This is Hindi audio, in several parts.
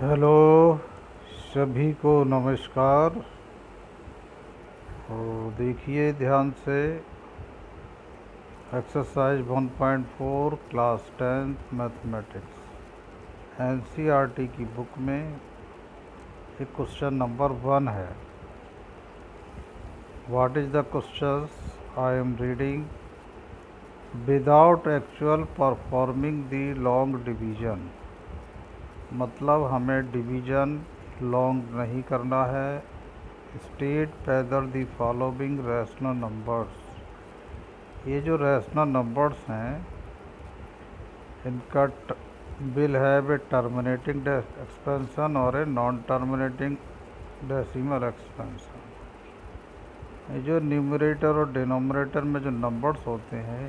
हेलो, सभी को नमस्कार। तो देखिए ध्यान से exercise 1.4 class 10th mathematics NCERT की बुक में एक क्वेश्चन नंबर 1 है। What is the questions I am reading without actual performing the long division. मतलब हमें डिवीजन लॉन्ग नहीं करना है। State whether the following rational numbers. ये जो रैशनल नंबर्स हैं इनका will have a terminating expansion और a non terminating decimal expansion. ये जो न्यूमरेटर और डिनोमिनेटर में जो नंबर्स होते हैं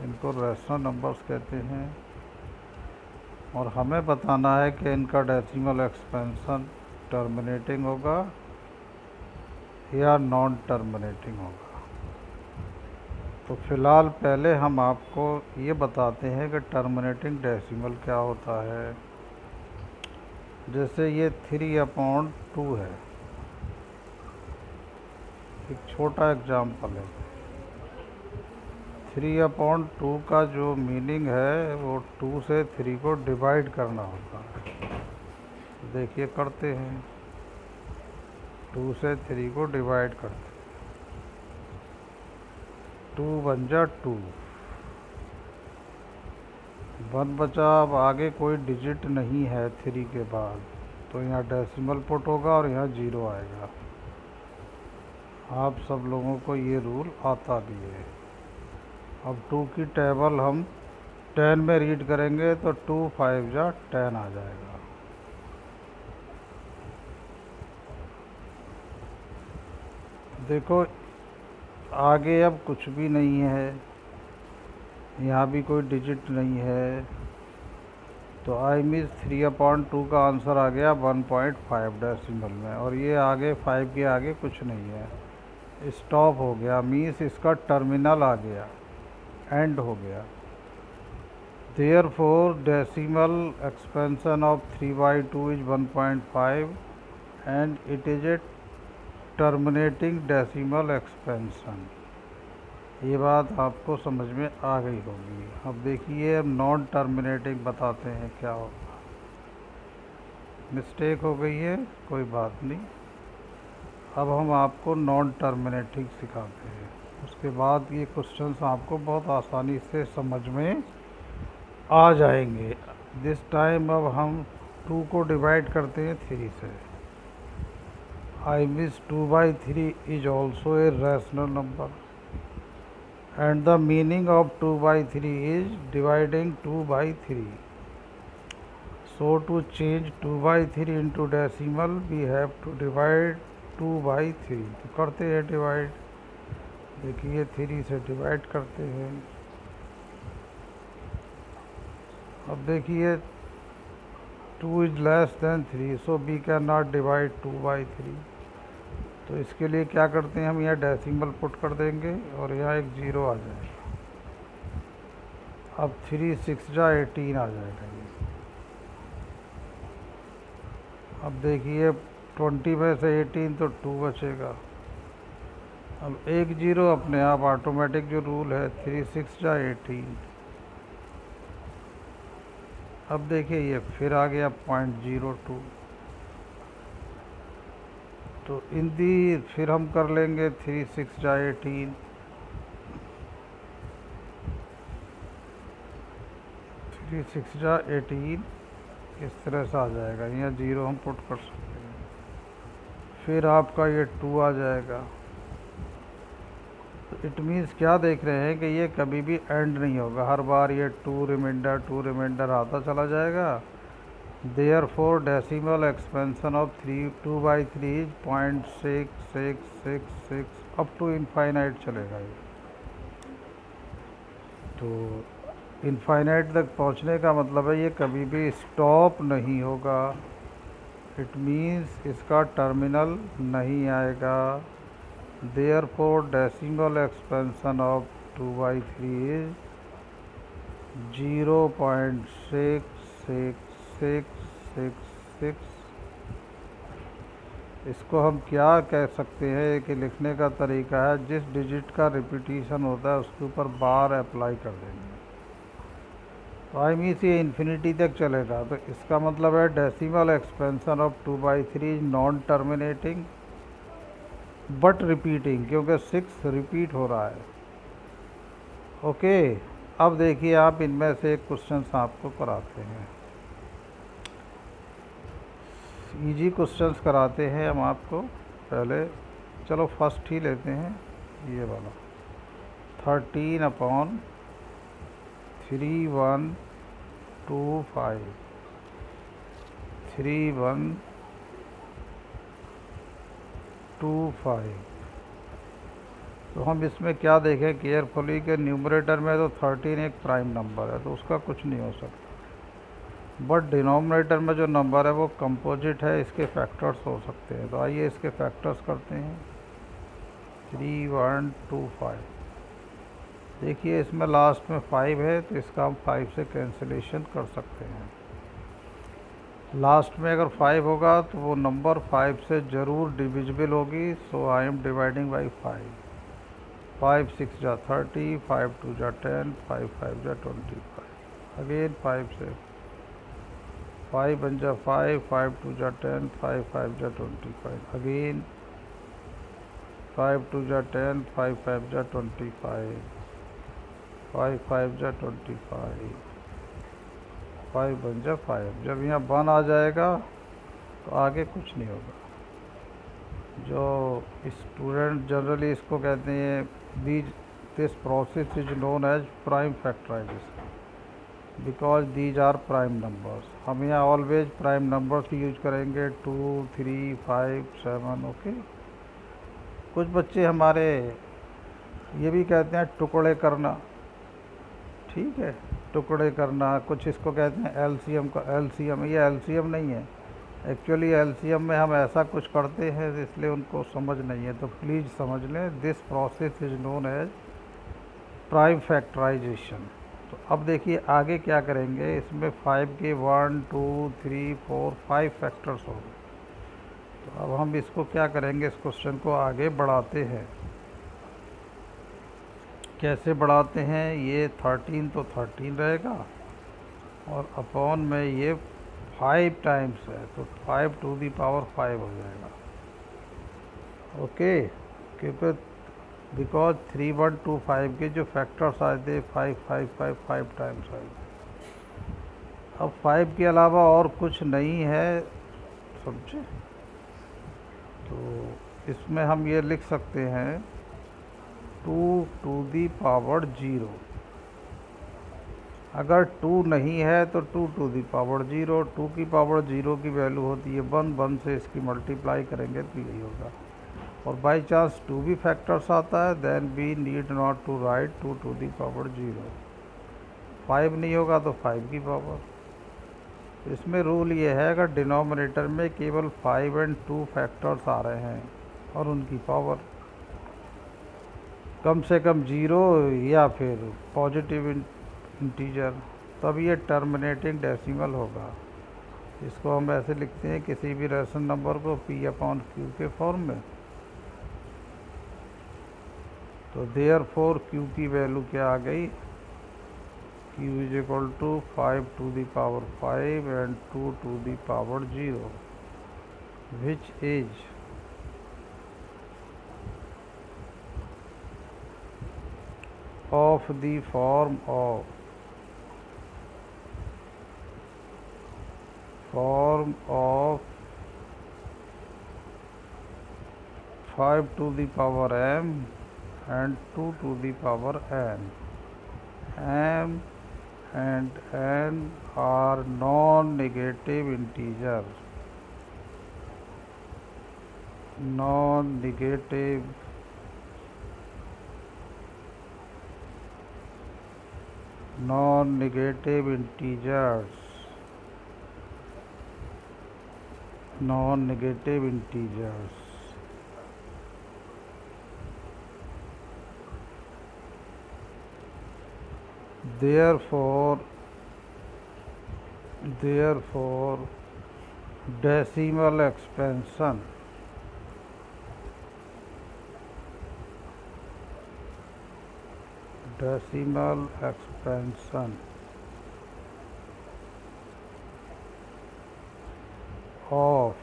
इनको रैशनल नंबर्स कहते हैं और हमें बताना है कि इनका डेसिमल एक्सपेंशन टर्मिनेटिंग होगा या नॉन टर्मिनेटिंग होगा। तो फिलहाल पहले हम आपको ये बताते हैं कि टर्मिनेटिंग डेसिमल क्या होता है। जैसे ये 3/2 है। एक छोटा एग्जाम्पल है। 3/2 का जो मीनिंग है वो 2 से 3 को डिवाइड करना होता है। देखिए करते हैं, 2 से 3 को डिवाइड करते हैं। 2 1 जा 2, 1 बचा। अब आगे कोई डिजिट नहीं है 3 के बाद, तो यहाँ डेसिमल पुट होगा और यहाँ 0 आएगा। आप सब लोगों को ये रूल आता भी है। अब 2 की टेबल हम 10 में रीड करेंगे तो 2 5 जा 10 आ जाएगा। देखो आगे अब कुछ भी नहीं है, यहाँ भी कोई डिजिट नहीं है, तो आई मीन 3/2 का आंसर आ गया 1.5 डेसिमल में। और ये आगे 5 के आगे कुछ नहीं है, स्टॉप हो गया। मीन्स इसका टर्मिनल आ गया, एंड हो गया। Therefore, decimal expansion of 3/2 is 1.5 and it is a terminating decimal expansion। ये बात आपको समझ में आ गई होगी। अब देखिए अब नॉन टर्मिनेटिंग बताते हैं क्या होगा। मिस्टेक हो गई है, कोई बात नहीं। अब हम आपको नॉन टर्मिनेटिंग सिखाते हैं, उसके बाद ये क्वेश्चंस आपको बहुत आसानी से समझ में आ जाएंगे। दिस टाइम अब हम 2 को डिवाइड करते हैं 3 से। I means 2/3 is also a rational number and the meaning of 2/3 is dividing 2/3। So to change 2/3 into decimal we have to divide 2/3। तो करते हैं डिवाइड। देखिए 3 से डिवाइड करते हैं। अब देखिए 2 is less than 3, so we can not divide 2/3। तो इसके लिए क्या करते हैं, हम यहाँ डेसिमल पुट कर देंगे और यहाँ एक 0 आ जाएगा। अब 3 6 जा 18 आ जाएगा ये। अब देखिए 20 में से 18 तो 2 बचेगा। अब एक 0 अपने आप ऑटोमेटिक जो रूल है 3 6 जा 18। अब देखिए ये फिर आ गया 0.02। तो इन दी फिर हम कर लेंगे 3 6 जा 18। 3 6 जा 18 इस तरह से आ जाएगा। यहाँ 0 हम पुट कर सकते हैं। फिर आपका ये 2 आ जाएगा। तो इट मीन्स क्या देख रहे हैं कि ये कभी भी एंड नहीं होगा, हर बार ये 2 रिमाइंडर आता चला जाएगा। Therefore, decimal expansion of 2/3 is 0.6666 up to infinite चलेगा ये। तो इनफाइनाइट तक पहुंचने का मतलब है ये कभी भी स्टॉप नहीं होगा। इट मीन्स इसका टर्मिनल नहीं आएगा। Therefore, decimal expansion of 2/3 is 0.66666 इसको हम क्या कह सकते हैं कि लिखने का तरीका है, जिस डिजिट का रिपीटिशन होता है उसके ऊपर बार अप्लाई कर देंगे। तो आई मीन ये इन्फिनिटी तक चलेगा। तो इसका मतलब है decimal expansion of 2/3 is non terminating but repeating, क्योंकि 6 रिपीट हो रहा है। ओके, अब देखिए आप इनमें से एक क्वेश्चन आपको कराते हैं, इजी क्वेश्चंस कराते हैं हम आपको। पहले चलो फर्स्ट ही लेते हैं, ये वाला 13/3125 3125। तो हम इसमें क्या देखें केयरफुली कि न्यूमरेटर में तो 13 एक प्राइम नंबर है, तो उसका कुछ नहीं हो सकता। बट डिनोमिनेटर में जो नंबर है वो कंपोजिट है, इसके फैक्टर्स हो सकते हैं। तो आइए इसके फैक्टर्स करते हैं। 3125, देखिए इसमें लास्ट में 5 है, तो इसका हम 5 से कैंसिलेशन कर सकते हैं। लास्ट में अगर 5 होगा तो वो नंबर 5 से ज़रूर डिविजिबल होगी, सो आई एम डिवाइडिंग बाई 5। 5 6 जा 30, 5 2 जा 10, 5 5 जा 25। अगेन 5 से 5 1 जा 5, 5 2 जा 10, 5 5 जा 25। अगेन 5 2 जा 10, 5 5 जा 25, 5 5 जा 25, 5 1 जा 5। जब यहाँ 1 आ जाएगा तो आगे कुछ नहीं होगा। जो स्टूडेंट जनरली इसको कहते हैं, this process is known as prime factorisation because these are prime numbers. हम यहाँ ऑलवेज प्राइम नंबर्स यूज करेंगे, 2 3 5 7। ओके, कुछ बच्चे हमारे ये भी कहते हैं टुकड़े करना, ठीक है, टुकड़े करना, कुछ इसको कहते हैं एलसीएम का। एलसीएम, ये एलसीएम नहीं है एक्चुअली। एलसीएम में हम ऐसा कुछ करते हैं इसलिए उनको समझ नहीं है, तो प्लीज़ समझ लें, this process is known as prime factorisation. तो अब देखिए आगे क्या करेंगे, इसमें 5 के 1 2 3 4 5 फैक्टर्स हो गए। तो अब हम इसको क्या करेंगे, इस क्वेश्चन को आगे बढ़ाते हैं। कैसे बढ़ाते हैं, ये 13 तो 13 रहेगा और अपॉन में ये 5 टाइम्स है, तो 5 टू दी पावर 5 हो जाएगा। ओके, क्योंकि बिकॉज 3125 के जो फैक्टर्स आए थे 5 5 5 5 टाइम्स आए। अब 5 के अलावा और कुछ नहीं है, समझे। तो इसमें हम ये लिख सकते हैं 2 टू दी पावर 0। अगर 2 नहीं है तो 2 टू दी पावर 0। 2 की पावर 0 की वैल्यू होती है 1, 1 से इसकी मल्टीप्लाई करेंगे तो यही होगा। और बाई चांस 2 भी फैक्टर्स आता है, then we need not to write 2 to the power 0। 5 नहीं होगा तो 5 की पावर। इसमें रूल ये है, अगर डिनोमिनेटर में केवल 5 एंड 2 फैक्टर्स आ रहे हैं और उनकी पावर कम से कम 0 या फिर पॉजिटिव इंटीजर, तब ये टर्मिनेटिंग डेसिमल होगा। इसको हम ऐसे लिखते हैं किसी भी रेशनल नंबर को P/Q के फॉर्म में। तो देयरफॉर Q की वैल्यू क्या आ गई, Q is equal to 5 to the power 5 and 2 to the power 0 which is of the form of 5 to the power m and 2 to the power n. M and n are non-negative integers. Non-negative integers. Non-negative integers. Therefore decimal expansion decimal expansion of,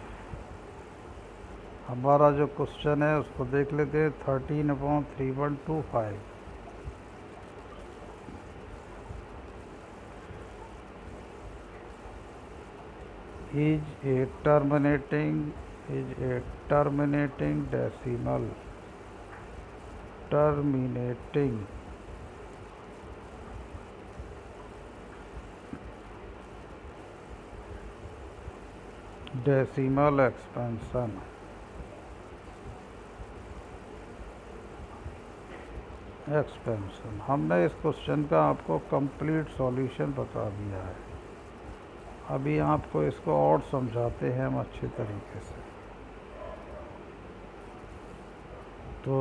हमारा जो क्वेश्चन है उसको देख लेते हैं। 13/3125 is a terminating decimal, terminating decimal expansion हमने इस क्वेश्चन का आपको कंप्लीट सॉल्यूशन बता दिया है। अभी आपको इसको और समझाते हैं हम अच्छे तरीके से। तो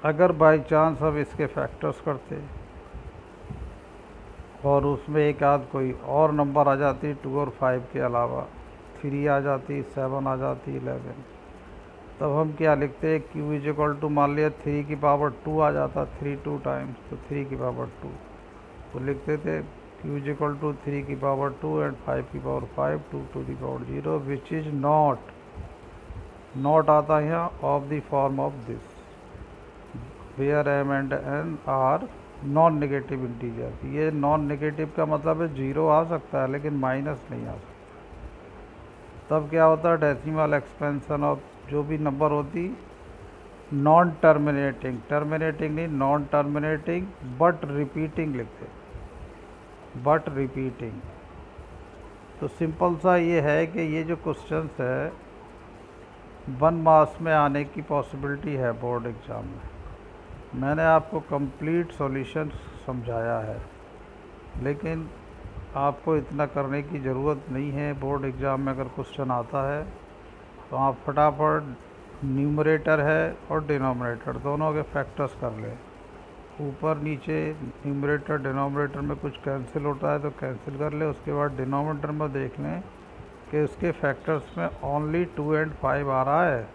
अगर बाय चांस हम इसके फैक्टर्स करते और उसमें एक आध कोई और नंबर आ जाती 2 और 5 के अलावा, 3 आ जाती, 7 आ जाती, 11, तब हम क्या लिखते हैं, q इज इक्वल टू, मान लिया 3 की पावर 2 आ जाता, 3 2 टाइम्स, तो 3 की पावर 2, तो लिखते थे q इज इक्वल टू 3 की पावर 2 एंड 5 की power 5, 2 to the power 0, which is not आता है यहाँ of the form of this, where m and n are non negative integer. ये नॉन नेगेटिव का मतलब है 0 आ सकता है लेकिन माइनस नहीं आ सकता। तब क्या होता है, डेसिमल एक्सपेंशन ऑफ जो भी नंबर होती नॉन टर्मिनेटिंग, टर्मिनेटिंग नहीं, नॉन टर्मिनेटिंग बट रिपीटिंग लिखते, बट रिपीटिंग। तो सिंपल सा ये है कि ये जो क्वेश्चंस है 1 मार्क्स में आने की पॉसिबिलिटी है बोर्ड एग्ज़ाम में। मैंने आपको कंप्लीट सॉल्यूशन समझाया है, लेकिन आपको इतना करने की ज़रूरत नहीं है। बोर्ड एग्ज़ाम में अगर क्वेश्चन आता है तो आप फटाफट न्यूमरेटर है और डिनोमिनेटर दोनों के फैक्टर्स कर लें। ऊपर नीचे न्यूमरेटर डिनोमिनेटर में कुछ कैंसिल होता है तो कैंसिल कर ले। उसके बाद डिनोमिनेटर में देख लें कि उसके फैक्टर्स में ओनली 2 एंड 5 आ रहा है।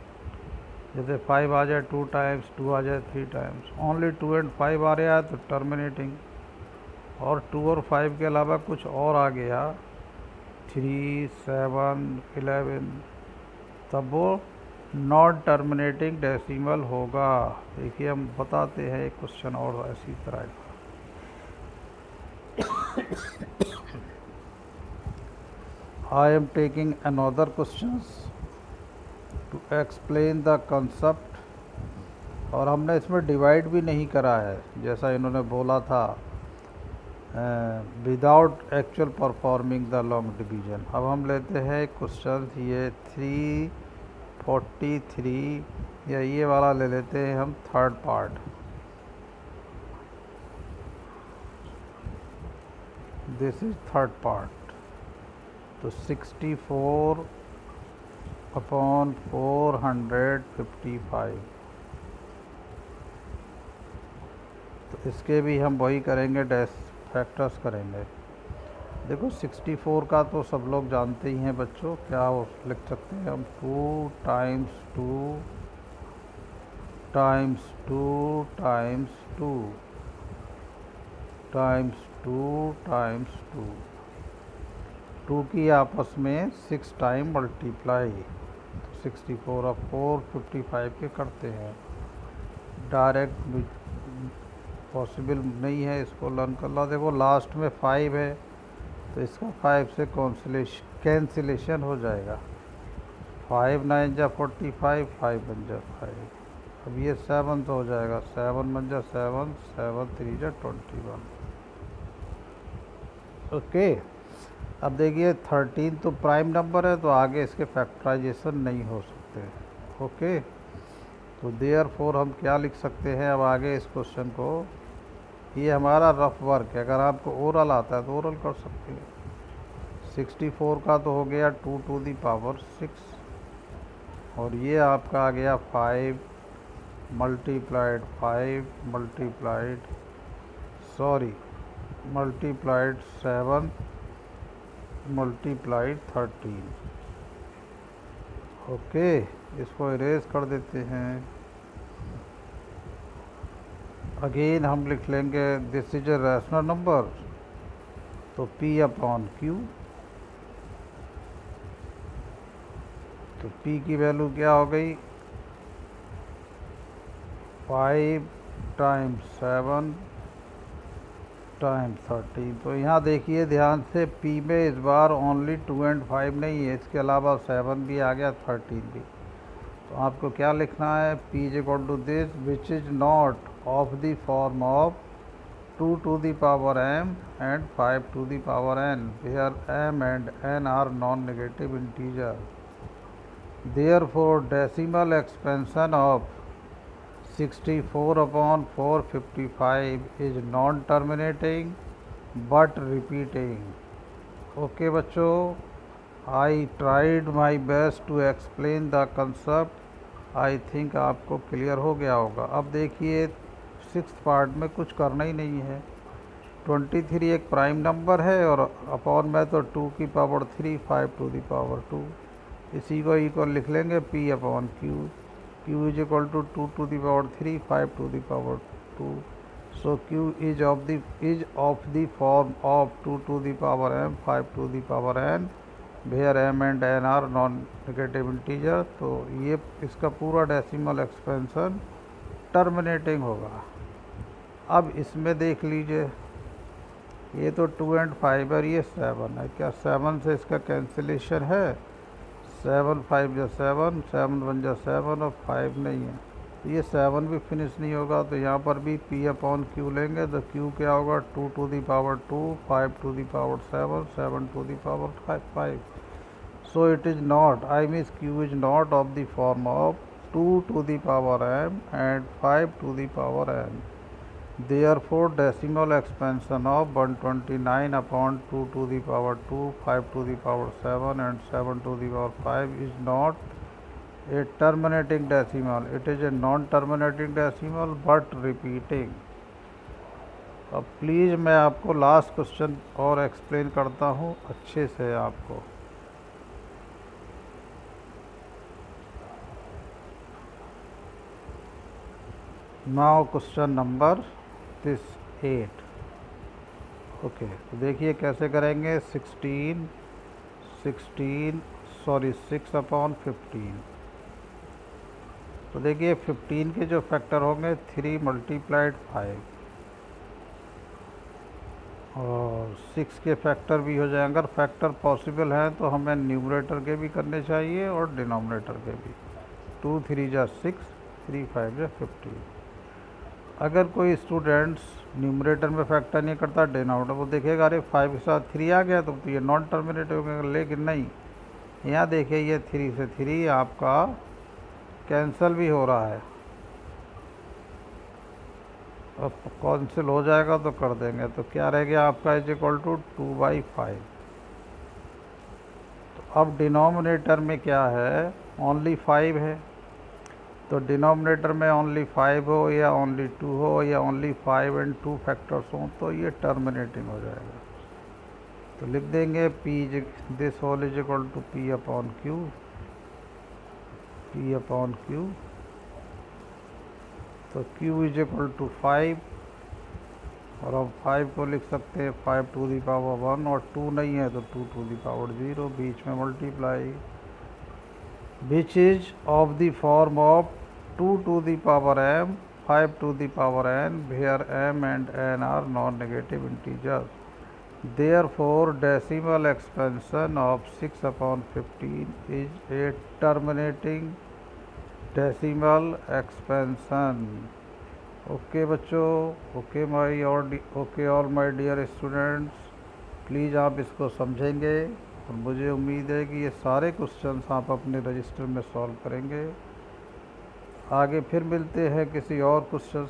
जैसे 5 आ जाए 2 टाइम्स, 2 आ जाए 3 टाइम्स, ओनली 2 एंड 5 आ रहा है तो टर्मिनेटिंग। और 2 और 5 के अलावा कुछ और आ गया 3, 7, 11, तब वो नॉन टर्मिनेटिंग डेसिमल होगा। देखिए हम बताते हैं एक क्वेश्चन और ऐसी तरह का। I am taking another questions to explain the concept, और हमने इसमें डिवाइड भी नहीं करा है जैसा इन्होंने बोला था, without actual performing the long division. अब हम लेते हैं क्वेश्चन ये 343, या ये वाला ले लेते हैं हम third part. This is third part. तो 64/455, तो इसके भी हम वही करेंगे, फैक्टर्स करेंगे। देखो 64 का तो सब लोग जानते ही हैं बच्चों, क्या वो लिख सकते हैं हम, 2 times 2 times 2 times 2 times 2 times 2, 2 की आपस में 6 टाइम मल्टीप्लाई, तो 64 अब 455 के करते हैं। डायरेक्ट पॉसिबल नहीं है, इसको लर्न कर लो। देखो लास्ट में 5 है तो इसका 5 से कैंसिलेशन हो जाएगा। 5 9 जा 45, 5 बन जा 5। अब ये 7 तो हो जाएगा, 7 बन जा 7, 7 3 जा 21। ओके, अब देखिए 13 तो प्राइम नंबर है तो आगे इसके फैक्टराइजेशन नहीं हो सकते। ओके, तो देयरफॉर हम क्या लिख सकते हैं अब आगे इस क्वेश्चन को, ये हमारा रफ वर्क है। अगर आपको ओरल आता है तो ओरल कर सकते हैं। 64 का तो हो गया 2 टू दी पावर 6, और ये आपका आ गया 5 मल्टीप्लाइड 5 मल्टीप्लाइड 7 मल्टीप्लाइड 13। ओके, इसको इरेज कर देते हैं। अगेन हम लिख लेंगे this is a rational number, तो P अपॉन Q, तो P की वैल्यू क्या हो गई 5 टाइम्स 7 टाइम्स 13। तो यहाँ देखिए ध्यान से P में इस बार ओनली 2 एंड 5 नहीं है, इसके अलावा 7 भी आ गया, 13 भी। तो आपको क्या लिखना है P is equal to this which is not of the form of 2 to the power m and 5 to the power n, where m and n are non-negative integer. Therefore, decimal expansion of 64 upon 455 is non-terminating but repeating. Okay बच्चों, I tried my best to explain the concept. I think आपको क्लियर हो गया होगा। अब देखिए 6th पार्ट में कुछ करना ही नहीं है। 23 एक प्राइम नंबर है और अपॉन में तो 2 की पावर 3 5 टू दी पावर 2, इसी को इक्वल लिख लेंगे P upon Q, Q is equal to 2 to the power 3 5 to the power 2। So Q is of the form of 2 to the power m 5 to the power n, where m and n are non negative integer. तो ये इसका पूरा डेसिमल एक्सपेंशन टर्मिनेटिंग होगा। अब इसमें देख लीजिए, ये तो 2 एंड 5 और ये 7 है, क्या 7 से इसका कैंसिलेशन है? 7 5 जा 7, 7 1 जा 7 और 5 नहीं है, तो ये 7 भी फिनिश नहीं होगा। तो यहाँ पर भी P अपॉन Q लेंगे, तो Q क्या होगा 2 to the power 2 5 to the power 7 7 to the power 5। So it is not, I means Q is not of the form of 2 to the power m and 5 to the power n। Therefore, decimal expansion of 129 upon 2 to the power 2, 5 to the power 7 and 7 to the power 5 is not a terminating decimal. It is a non-terminating decimal but repeating. अब प्लीज़ मैं आपको लास्ट क्वेश्चन और एक्सप्लेन करता हूँ अच्छे से आपको। Now question number 8। ओके, तो देखिए कैसे करेंगे 6 अपॉन 15। तो देखिए 15 के जो फैक्टर होंगे 3 मल्टीप्लाइड 5 और 6 के फैक्टर भी हो जाएंगे। अगर फैक्टर पॉसिबल है तो हमें न्यूमरेटर के भी करने चाहिए और डिनोमिनेटर के भी। 2 3 जा 6, 3 5 जा 15। अगर कोई स्टूडेंट्स न्यूमरेटर में फैक्टर नहीं करता, डिनोमिनेटर वो देखेगा अरे 5 के साथ 3 आ गया तो ये नॉन टर्मिनेटिव हो गया, लेकिन नहीं, यहाँ देखिए ये 3 से 3 आपका कैंसिल भी हो रहा है। अब कैंसिल हो जाएगा तो कर देंगे, तो क्या रह गया आपका इज इक्वल टू 2/5। तो अब डिनोमिनेटर में क्या है, ओनली 5 है, तो डिनोमिनेटर में ओनली 5 हो या ओनली 2 हो या ओनली 5 एंड 2 फैक्टर्स हों तो ये टर्मिनेटिंग हो जाएगा। तो लिख देंगे this whole is equal to P upon Q, P upon Q। तो Q इज इक्वल टू 5 और हम 5 को लिख सकते हैं 5 टू दी पावर 1 और 2 नहीं है तो 2 टू दी पावर 0, बीच में multiply, which is of the form of 2 to the power m 5 to the power n, where m and n are non-negative integers. Therefore, decimal expansion of 6 upon 15 is a terminating decimal expansion. Okay बच्चों, okay all my dear students, please आप इसको समझेंगे और मुझे उम्मीद है कि ये सारे क्वेश्चंस आप अपने रजिस्टर में सॉल्व करेंगे। आगे फिर मिलते हैं किसी और क्वेश्चंस